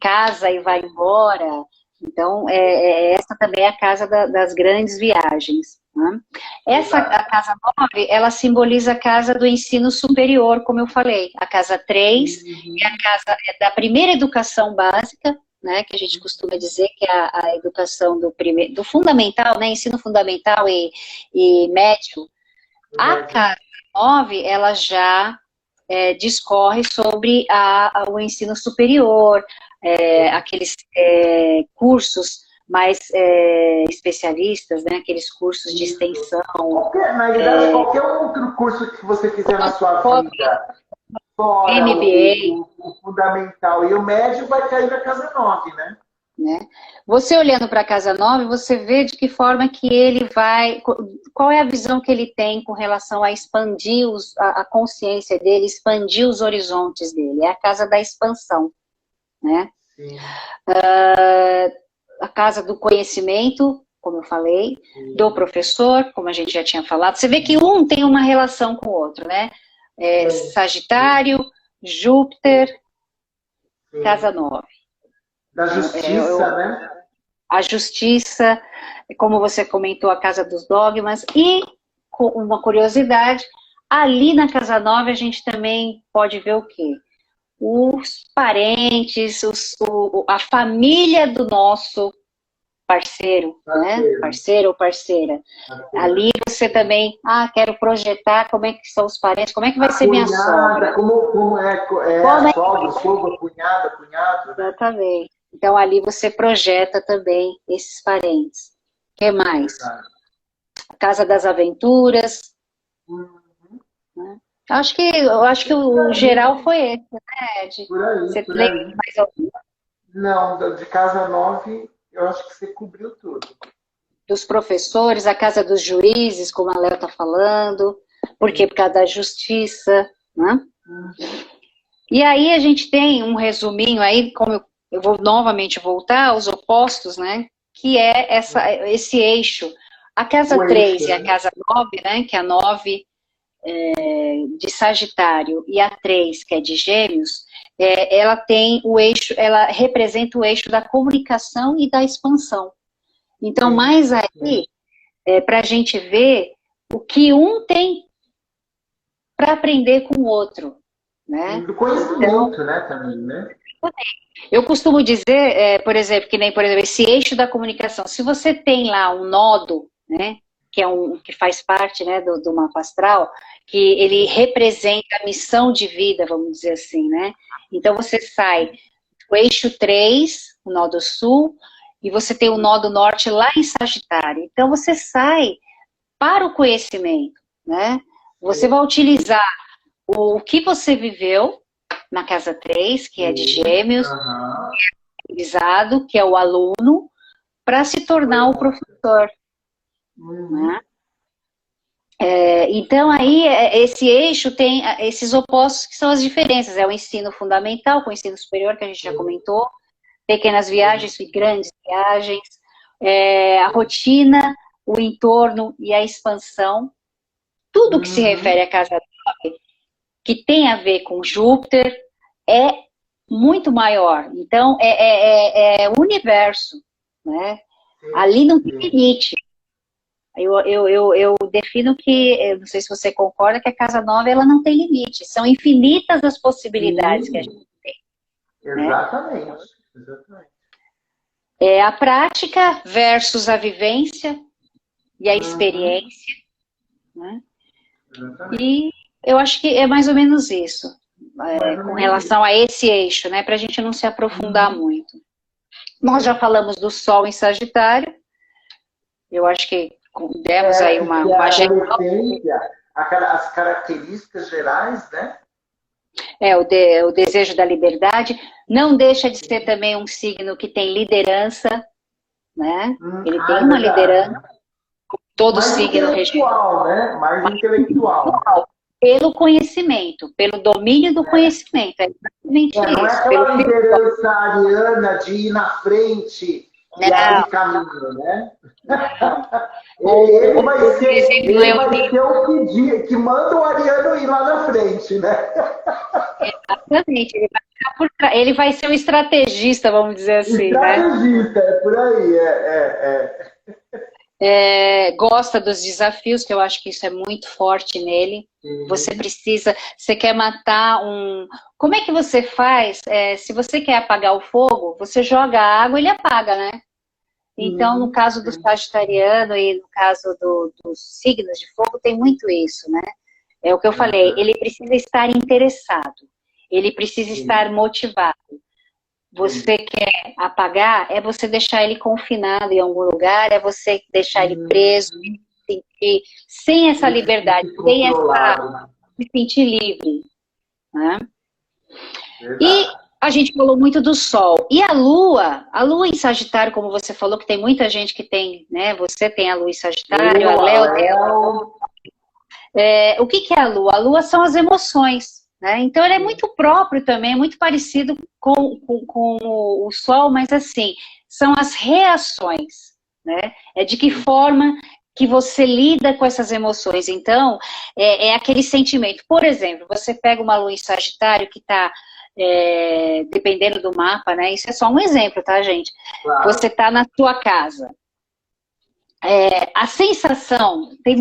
Casa e vai embora. Então, essa também é a casa das grandes viagens. Né? A Casa 9, ela simboliza a casa do ensino superior, como eu falei. A Casa 3 é a casa da primeira educação básica, né, que a gente costuma dizer que é a educação do fundamental, né, ensino fundamental e médio. A Casa 9, ela já discorre sobre o ensino superior, aqueles cursos mais especialistas, né? Aqueles cursos de extensão. Na verdade, qualquer outro curso que você fizer na sua vida, fora MBA, o fundamental e o médio, vai cair na Casa 9, né? Você olhando para a Casa 9, você vê de que forma que ele vai, qual é a visão que ele tem com relação a expandir a consciência dele, expandir os horizontes dele. É a casa da expansão, né? Sim. A casa do conhecimento, como eu falei, do professor, como a gente já tinha falado. Você vê que um tem uma relação com o outro, né? Sagitário, Júpiter, Casa 9. Da justiça, né? A justiça, como você comentou, a casa dos dogmas. E, com uma curiosidade, ali na Casa 9 a gente também pode ver o quê? Os parentes, a família do nosso parceiro, né? Parceiro ou parceira. Ali você também, quero projetar como é que são os parentes, como é que vai ser minha sogra. Como é sogra, sogro, cunhada, cunhado. Exatamente. Então ali você projeta também esses parentes. O que mais? Casa das Aventuras. Né? Eu acho que o geral foi esse, né, Ed? Você lembra mais algum? Não, de Casa 9, eu acho que você cobriu tudo. Dos professores, a Casa dos Juízes, como a Léo está falando. Por quê? Por causa da justiça, né? E aí a gente tem um resuminho aí, como eu vou novamente voltar aos opostos, né? Que é esse eixo. A Casa 3 e a Casa 9, né? Que é a 9 de Sagitário e a 3, que é de Gêmeos, ela tem o eixo, ela representa o eixo da comunicação e da expansão. Então, mais aí, para a gente ver o que um tem para aprender com o outro. Né? Do conhecimento, né, também, né? Eu costumo dizer, por exemplo, esse eixo da comunicação, se você tem lá um nodo, né, que faz parte, né, do mapa astral, que ele representa a missão de vida, vamos dizer assim, né? Então você sai do eixo 3, o nodo sul, e você tem o nodo norte lá em Sagitário. Então você sai para o conhecimento, né? Você vai utilizar o que você viveu na Casa 3, que é de Gêmeos, que é o aluno, para se tornar o professor. Né? Então, aí, esse eixo tem esses opostos que são as diferenças. É o ensino fundamental com o ensino superior, que a gente já comentou, pequenas viagens e grandes viagens, a rotina, o entorno e a expansão. Tudo que se refere à Casa 9, que tem a ver com Júpiter, é muito maior. Então, é o universo. Né? Ali não tem limite. Eu defino que, eu não sei se você concorda, que a Casa 9 ela não tem limite. São infinitas as possibilidades que a gente tem. Exatamente. Né? Exatamente. É a prática versus a vivência e a experiência. Né? E eu acho que é mais ou menos isso. Com relação a esse eixo, né? Para a gente não se aprofundar muito. Nós já falamos do Sol em Sagitário. Eu acho que demos aí uma geral. As características gerais, né? O desejo da liberdade. Não deixa de ser também um signo que tem liderança, né? Ele tem uma liderança. Todo signo regional, né? Mais intelectual. Pelo conhecimento, pelo domínio do conhecimento. É exatamente isso. Não é aquela liderança ariana de ir na frente e abrir caminho, né? Ele vai ser o que manda o ariano ir lá na frente, né? Exatamente. Ele vai ser o estrategista, vamos dizer assim. Estrategista, né? Por aí. Gosta dos desafios, que eu acho que isso é muito forte nele. Você quer matar Como é que você faz? Se você quer apagar o fogo, você joga a água e ele apaga, né? Então, no caso do sagitariano e no caso dos signos de fogo, tem muito isso, né? É o que eu falei, ele precisa estar interessado, ele precisa estar motivado. Você quer apagar, é você deixar ele confinado em algum lugar, é você deixar ele preso, sem essa liberdade, sem essa se sentir livre. Né? E a gente falou muito do Sol. E a Lua em Sagitário, como você falou, que tem muita gente que tem, né? Você tem a Lua em Sagitário, a Léo tem a Lua. O que é a Lua? A Lua são as emoções. Né? Então, ele é muito próprio também, é muito parecido com o Sol, mas assim, são as reações, né? É de que forma que você lida com essas emoções. Então, é aquele sentimento. Por exemplo, você pega uma Lua em Sagitário que está, dependendo do mapa, né? Isso é só um exemplo, tá, gente? Claro. Você está na sua casa. A sensação, tem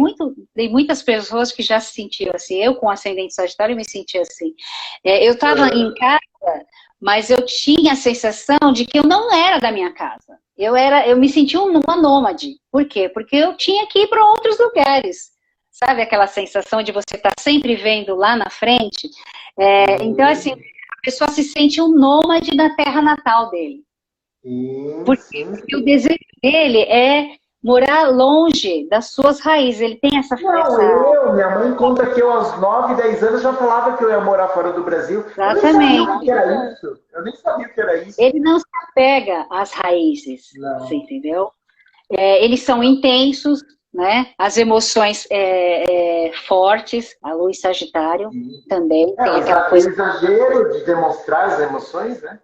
muitas pessoas que já se sentiam assim, eu com ascendente Sagitário me sentia assim, eu estava em casa, mas eu tinha a sensação de que eu não era da minha casa, Eu me senti uma nômade. Por quê? Porque eu tinha que ir para outros lugares. Sabe aquela sensação de você estar sempre vendo lá na frente? Então, assim, a pessoa se sente um nômade da terra natal dele. Porque o desejo dele é morar longe das suas raízes. Ele tem essa... Minha mãe conta que eu aos 9, 10 anos já falava que eu ia morar fora do Brasil. Exatamente. Eu nem sabia o que era isso. Eu nem sabia o que era isso. Ele não se apega às raízes, você entendeu? Eles são intensos, né? As emoções fortes, a lua em Sagitário também. Tem aquela coisa... exagero de demonstrar as emoções, né?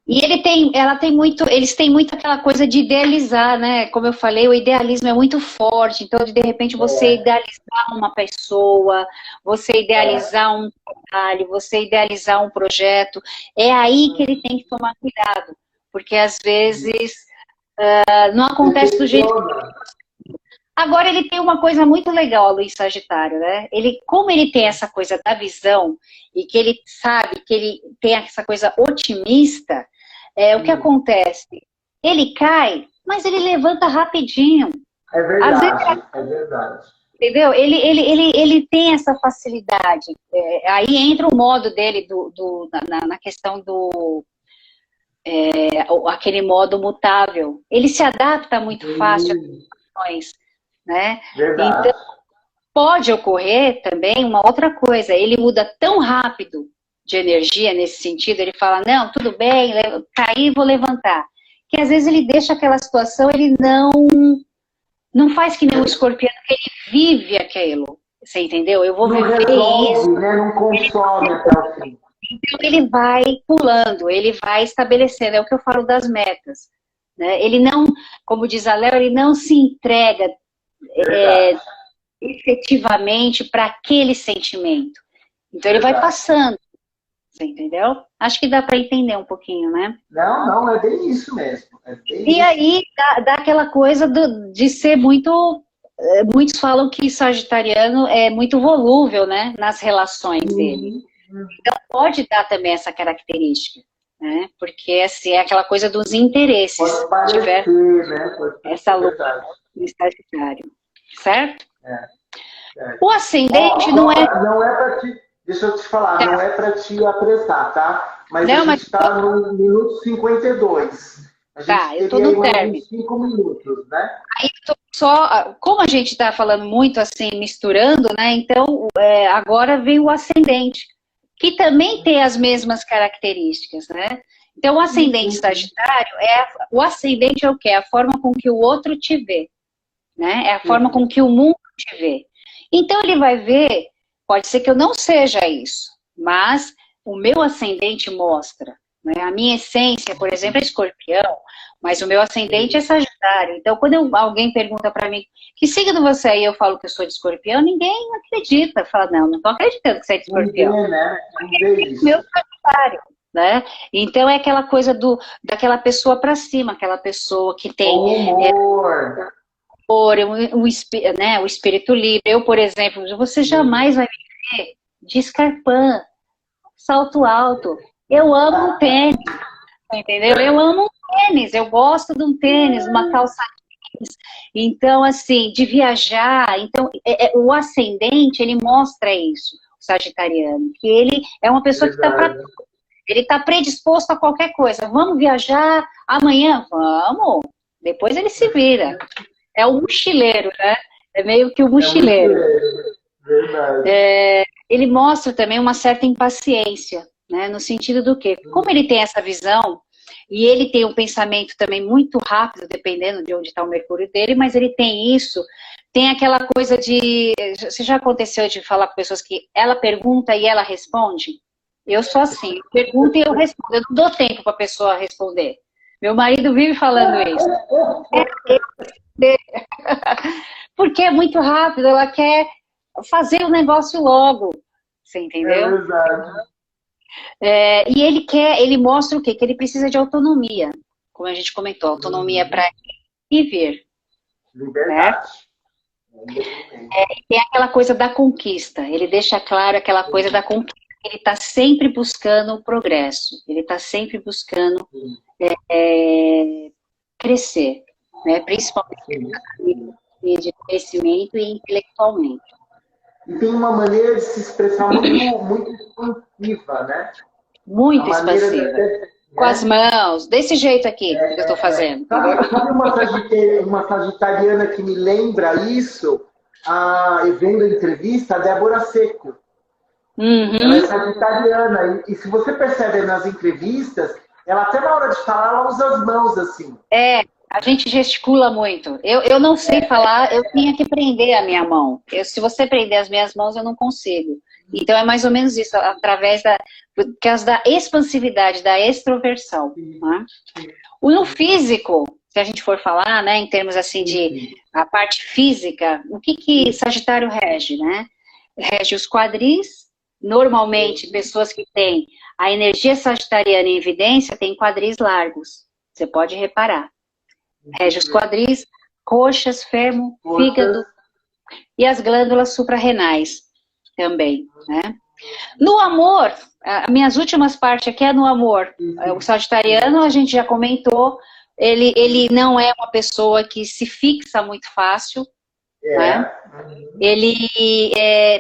E eles têm muito aquela coisa de idealizar, né? Como eu falei, o idealismo é muito forte. Então, de repente, você idealizar uma pessoa, você idealizar um trabalho, você idealizar um projeto, é aí que ele tem que tomar cuidado. Porque, às vezes, não acontece do jeito que... Agora, ele tem uma coisa muito legal, Luiz Sagitário, né? Como ele tem essa coisa da visão, e que ele sabe que ele tem essa coisa otimista, o que acontece? Ele cai, mas ele levanta rapidinho. É verdade, é verdade. Entendeu? Ele tem essa facilidade. Aí entra o modo dele na questão do... aquele modo mutável. Ele se adapta muito fácil às situações, né? Verdade. Então, pode ocorrer também uma outra coisa. Ele muda tão rápido de energia nesse sentido, ele fala, não, tudo bem, caí, vou levantar. Que às vezes ele deixa aquela situação, ele não faz que nem um escorpião, que ele vive aquilo. Você entendeu? Eu vou viver isso. Né? Não consome até o fim. Então ele vai pulando, ele vai estabelecendo, é o que eu falo das metas. Né? Ele não, como diz a Léo, ele não se entrega efetivamente para aquele sentimento. Então ele vai passando. Você entendeu? Acho que dá para entender um pouquinho, né? Não, é bem isso mesmo. E aí dá aquela coisa de ser muito... Muitos falam que sagitariano é muito volúvel, né? Nas relações dele. Então pode dar também essa característica, né? Porque assim, é aquela coisa dos interesses. Pode parecer, né? Essa luta no Sagitário. Certo? O ascendente não é... Não é para te... Deixa eu te falar, não é para te apressar, tá? Mas a gente está no minuto 52. Eu tô no término. 5 minutos, né? Aí como a gente está falando muito assim, misturando, né? Então, agora vem o ascendente, que também tem as mesmas características, né? Então, o ascendente Sagitário o ascendente é o quê? É a forma com que o outro te vê, né? É a forma com que o mundo te vê. Então, ele vai ver. Pode ser que eu não seja isso, mas o meu ascendente mostra, né? A minha essência, por exemplo, é escorpião, mas o meu ascendente é Sagitário. Então, quando alguém pergunta para mim, que signo você é? E eu falo que eu sou de escorpião, ninguém acredita. Fala, não estou acreditando que você é de escorpião. Meu Sagitário, né? Então, é aquela coisa daquela pessoa para cima, aquela pessoa que tem... o espírito livre. Eu, por exemplo, você jamais vai me ver de escarpã, salto alto. Eu amo um tênis, entendeu? Eu amo um tênis, eu gosto de um tênis, uma calça jeans. Então, assim, de viajar. Então, o ascendente, ele mostra isso, o sagitariano, que ele é uma pessoa que está para tudo. Ele está predisposto a qualquer coisa. Vamos viajar amanhã? Vamos. Depois ele se vira. É o mochileiro, né? É meio que o mochileiro. Verdade. Ele mostra também uma certa impaciência, né? No sentido do quê? Como ele tem essa visão, e ele tem um pensamento também muito rápido, dependendo de onde está o Mercúrio dele, mas ele tem isso, tem aquela coisa de... Você já aconteceu de falar com pessoas que ela pergunta e ela responde? Eu sou assim, eu pergunto e eu respondo. Eu não dou tempo para a pessoa responder. Meu marido vive falando isso. Porque é muito rápido, ela quer fazer o negócio logo, você entendeu? É verdade. E ele mostra o quê? Que ele precisa de autonomia, como a gente comentou, autonomia para viver. Liberdade. Tem aquela coisa da conquista, ele deixa claro aquela coisa da conquista, ele está sempre buscando o progresso, ele está sempre buscando crescer, né? Principalmente de crescimento e intelectualmente. E tem uma maneira de se expressar muito expansiva, né? Muito expansiva. Com as mãos, desse jeito aqui que eu estou fazendo. Sabe uma sagitariana que me lembra isso? Vendo a entrevista, a Débora Seco. Ela é sagitariana. E se você percebe nas entrevistas, ela até na hora de falar, ela usa as mãos assim. A gente gesticula muito. Eu não sei falar, eu tinha que prender a minha mão. Se você prender as minhas mãos, eu não consigo. Então é mais ou menos isso, através por causa da expansividade, da extroversão. Né? No físico, se a gente for falar, né, em termos assim de a parte física, o que Sagitário rege, né? Rege os quadris. Normalmente, pessoas que têm a energia sagitariana em evidência têm quadris largos. Você pode reparar. Rege os quadris, coxas, fêmur, fígado e as glândulas suprarrenais também, né? No amor, as minhas últimas partes aqui é no amor. O sagitariano, a gente já comentou, ele não é uma pessoa que se fixa muito fácil, né? Ele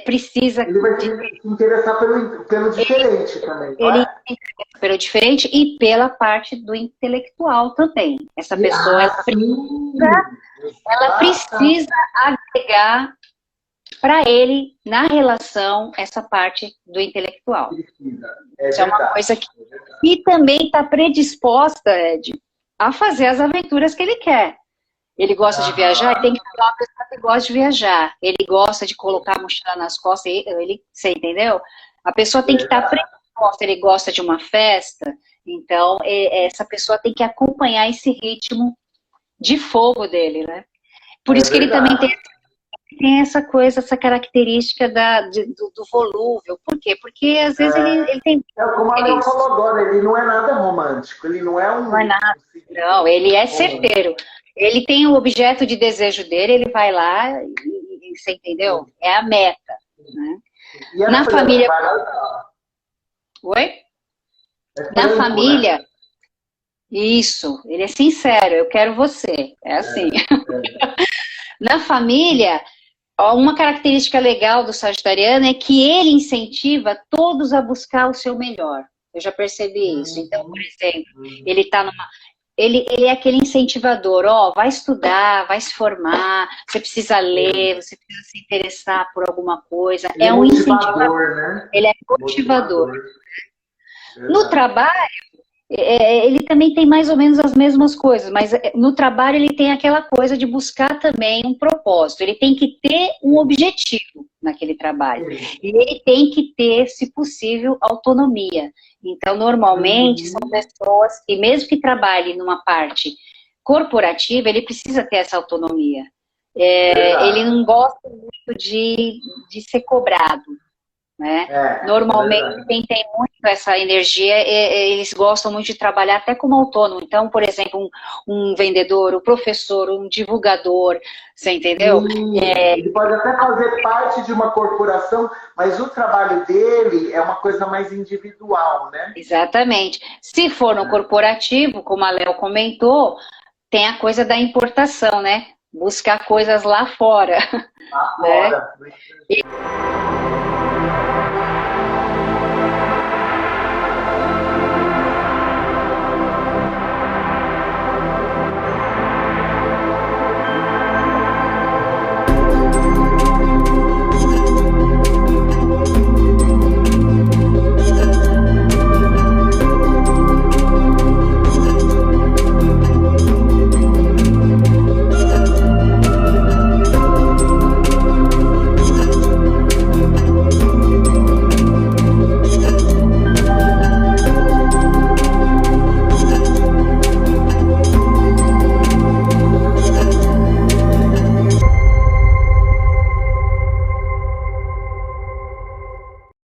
precisa... Ele vai se interessar pelo diferente também, não é? Ele se interessa pelo diferente e pela parte do intelectual também. Essa pessoa, ela precisa agregar para ele, na relação, essa parte do intelectual. Isso é uma coisa que... E também está predisposta, Ed, a fazer as aventuras que ele quer. Ele gosta de viajar, ele tem que ser uma pessoa que gosta de viajar. Ele gosta de colocar a mochila nas costas, você entendeu? A pessoa tem que estar predisposta, ele gosta de uma festa, então essa pessoa tem que acompanhar esse ritmo de fogo dele, né? Por isso que ele também tem essa coisa, essa característica do volúvel. Por quê? Porque às vezes ele tem... Como a Léo falou agora, ele não é nada romântico, ele não é um... Não é nada, não, ele é certeiro. Ele tem o objeto de desejo dele, ele vai lá e você entendeu? É a meta. Né? E na família... Oi? Na família... Né? Isso, ele é sincero, eu quero você. É assim. Na família, uma característica legal do sagitariano é que ele incentiva todos a buscar o seu melhor. Eu já percebi isso. Então, por exemplo, ele tá numa... Ele é aquele incentivador, vai estudar, vai se formar, você precisa ler, você precisa se interessar por alguma coisa. Ele é um incentivador, né? Ele é motivador. No trabalho, ele também tem mais ou menos as mesmas coisas, mas no trabalho ele tem aquela coisa de buscar também um propósito. Ele tem que ter um objetivo naquele trabalho. E ele tem que ter, se possível, autonomia. Então, normalmente, são pessoas que, mesmo que trabalhem numa parte corporativa, ele precisa ter essa autonomia. Ele não gosta muito de ser cobrado. Né? Normalmente, quem tem muito essa energia, eles gostam muito de trabalhar até como autônomo. Então, por exemplo, um vendedor, um professor, um divulgador, você entendeu? Ele pode até fazer parte de uma corporação, mas o trabalho dele é uma coisa mais individual, né? Exatamente. Se for no corporativo, como a Léo comentou, tem a coisa da importação, né? Buscar coisas lá fora. Lá fora.